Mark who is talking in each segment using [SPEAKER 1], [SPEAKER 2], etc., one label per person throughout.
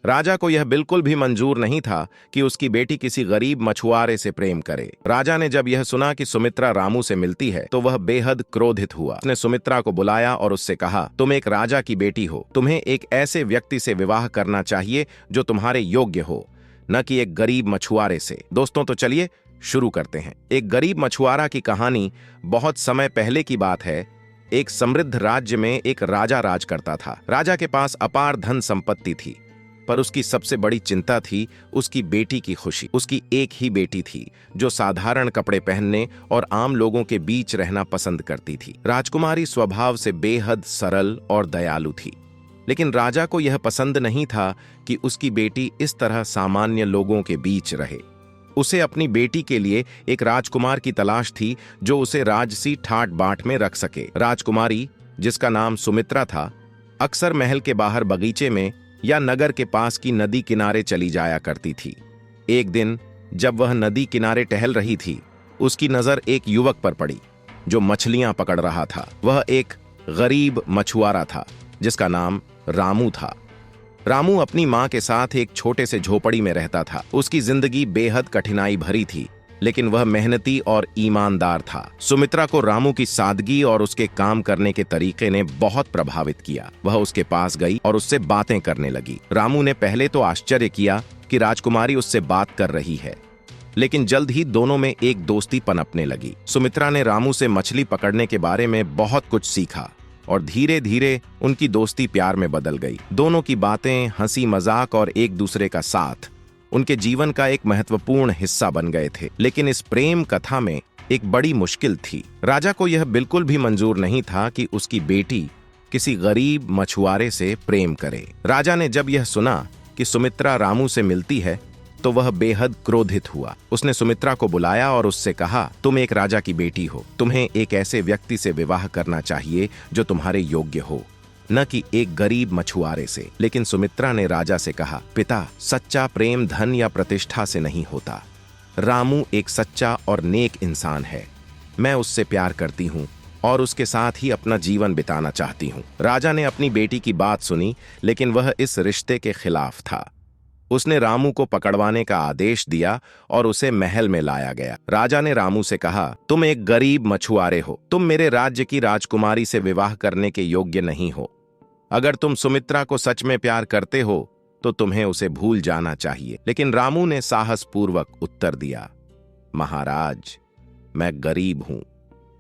[SPEAKER 1] राजा को यह बिल्कुल भी मंजूर नहीं था कि उसकी बेटी किसी गरीब मछुआरे से प्रेम करे। राजा ने जब यह सुना कि सुमित्रा रामू से मिलती है तो वह बेहद क्रोधित हुआ। उसने सुमित्रा को बुलाया और उससे कहा, तुम एक राजा की बेटी हो, तुम्हें एक ऐसे व्यक्ति से विवाह करना चाहिए जो तुम्हारे योग्य हो, न कि एक गरीब मछुआरे से। दोस्तों, तो चलिए शुरू करते हैं। एक गरीब मछुआरा की कहानी बहुत समय पहले की बात है। एक समृद्ध राज्य में एक राजा राज करता था। राजा के पास अपार धन संपत्ति थी, पर उसकी सबसे बड़ी चिंता थी उसकी बेटी की खुशी। उसकी एक ही बेटी थी जो साधारण कपड़े पहनने और आम लोगों के बीच रहना पसंद करती थी। राजकुमारी स्वभाव से बेहद सरल और दयालु थी, लेकिन राजा को यह पसंद नहीं था कि उसकी बेटी इस तरह सामान्य लोगों के बीच रहे। उसे अपनी बेटी के लिए एक राजकुमार की तलाश थी जो उसे राजसी ठाट बाट में रख सके। राजकुमारी, जिसका नाम सुमित्रा था, अक्सर महल के बाहर बगीचे में या नगर के पास की नदी किनारे चली जाया करती थी। एक दिन जब वह नदी किनारे टहल रही थी, उसकी नजर एक युवक पर पड़ी जो मछलियां पकड़ रहा था। वह एक गरीब मछुआरा था जिसका नाम रामू था। रामू अपनी मां के साथ एक छोटे से झोपड़ी में रहता था। उसकी जिंदगी बेहद कठिनाई भरी थी, लेकिन वह मेहनती और ईमानदार था। सुमित्रा को रामू की सादगी और उसके काम करने के तरीके ने बहुत प्रभावित किया। वह उसके पास गई और उससे बातें करने लगी। रामू ने पहले तो आश्चर्य किया कि राजकुमारी उससे बात कर रही है, लेकिन जल्द ही दोनों में एक दोस्ती पनपने लगी। सुमित्रा ने रामू से मछली पकड़ने के बारे में बहुत कुछ सीखा और धीरे धीरे उनकी दोस्ती प्यार में बदल गई। दोनों की बातें, हंसी मजाक और एक दूसरे का साथ उनके जीवन का एक महत्वपूर्ण हिस्सा बन गए थे। लेकिन इस प्रेम कथा में एक बड़ी मुश्किल थी। राजा को यह बिल्कुल भी मंजूर नहीं था कि उसकी बेटी किसी गरीब मछुआरे से प्रेम करे। राजा ने जब यह सुना कि सुमित्रा रामू से मिलती है तो वह बेहद क्रोधित हुआ। उसने सुमित्रा को बुलाया और उससे कहा, तुम एक राजा की बेटी हो, तुम्हें एक ऐसे व्यक्ति से विवाह करना चाहिए जो तुम्हारे योग्य हो, न कि एक गरीब मछुआरे से। लेकिन सुमित्रा ने राजा से कहा, पिता, सच्चा प्रेम धन या प्रतिष्ठा से नहीं होता। रामू एक सच्चा और नेक इंसान है। मैं उससे प्यार करती हूँ और उसके साथ ही अपना जीवन बिताना चाहती हूँ। राजा ने अपनी बेटी की बात सुनी, लेकिन वह इस रिश्ते के खिलाफ था। उसने रामू को पकड़वाने का आदेश दिया और उसे महल में लाया गया। राजा ने रामू से कहा, तुम एक गरीब मछुआरे हो, तुम मेरे राज्य की राजकुमारी से विवाह करने के योग्य नहीं हो। अगर तुम सुमित्रा को सच में प्यार करते हो तो तुम्हें उसे भूल जाना चाहिए। लेकिन रामू ने साहसपूर्वक उत्तर दिया, महाराज, मैं गरीब हूं,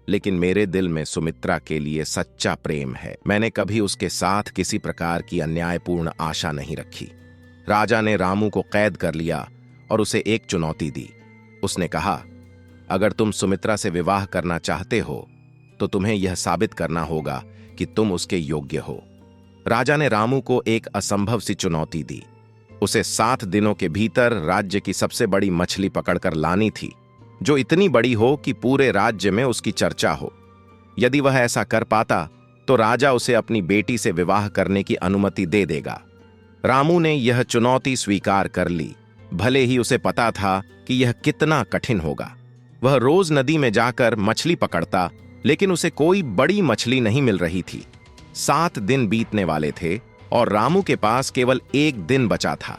[SPEAKER 1] लेकिन मेरे दिल में सुमित्रा के लिए सच्चा प्रेम है। मैंने कभी उसके साथ किसी प्रकार की अन्यायपूर्ण आशा नहीं रखी। राजा ने रामू को कैद कर लिया और उसे एक चुनौती दी। उसने कहा, अगर तुम सुमित्रा से विवाह करना चाहते हो तो तुम्हें यह साबित करना होगा कि तुम उसके योग्य हो। राजा ने रामू को एक असंभव सी चुनौती दी। उसे 7 दिनों के भीतर राज्य की सबसे बड़ी मछली पकड़कर लानी थी, जो इतनी बड़ी हो कि पूरे राज्य में उसकी चर्चा हो। यदि वह ऐसा कर पाता तो राजा उसे अपनी बेटी से विवाह करने की अनुमति दे देगा। रामू ने यह चुनौती स्वीकार कर ली, भले ही उसे पता था कि यह कितना कठिन होगा। वह रोज नदी में जाकर मछली पकड़ता, लेकिन उसे कोई बड़ी मछली नहीं मिल रही थी। 7 दिन बीतने वाले थे और रामू के पास केवल 1 दिन बचा था।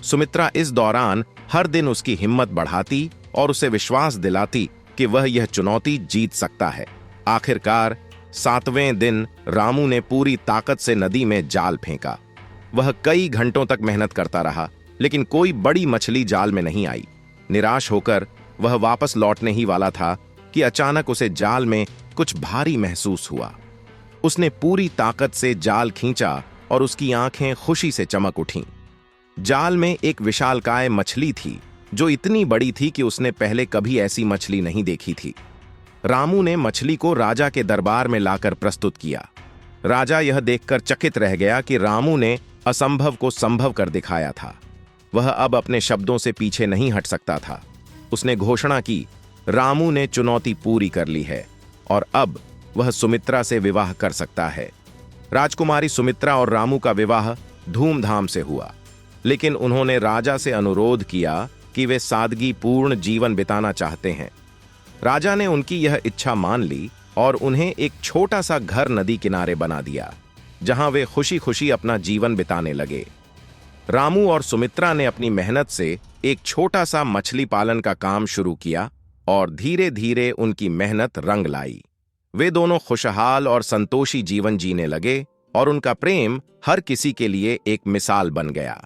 [SPEAKER 1] सुमित्रा इस दौरान हर दिन उसकी हिम्मत बढ़ाती और उसे विश्वास दिलाती कि वह यह चुनौती जीत सकता है। आखिरकार 7वें दिन रामू ने पूरी ताकत से नदी में जाल फेंका। वह कई घंटों तक मेहनत करता रहा, लेकिन कोई बड़ी मछली जाल में नहीं आई। निराश होकर वह वापस लौटने ही वाला था कि अचानक उसे जाल में कुछ भारी महसूस हुआ। उसने पूरी ताकत से जाल खींचा और उसकी आंखें खुशी से चमक उठीं। जाल में एक विशालकाय मछली थी जो इतनी बड़ी थी कि उसने पहले कभी ऐसी मछली नहीं देखी थी। रामू ने मछली को राजा के दरबार में लाकर प्रस्तुत किया। राजा यह देखकर चकित रह गया कि रामू ने असंभव को संभव कर दिखाया था। वह अब अपने शब्दों से पीछे नहीं हट सकता था। उसने घोषणा की, रामू ने चुनौती पूरी कर ली है और अब वह सुमित्रा से विवाह कर सकता है। राजकुमारी सुमित्रा और रामू का विवाह धूमधाम से हुआ, लेकिन उन्होंने राजा से अनुरोध किया कि वे सादगीपूर्ण जीवन बिताना चाहते हैं। राजा ने उनकी यह इच्छा मान ली और उन्हें एक छोटा सा घर नदी किनारे बना दिया, जहां वे खुशी खुशी अपना जीवन बिताने लगे। रामू और सुमित्रा ने अपनी मेहनत से एक छोटा सा मछली पालन का काम शुरू किया और धीरे धीरे उनकी मेहनत रंग लाई। वे दोनों खुशहाल और संतोषी जीवन जीने लगे और उनका प्रेम हर किसी के लिए एक मिसाल बन गया।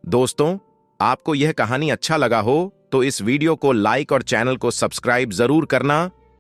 [SPEAKER 1] दोस्तों, आपको यह कहानी अच्छा लगा हो तो इस वीडियो को लाइक और चैनल को सब्सक्राइब जरूर करना।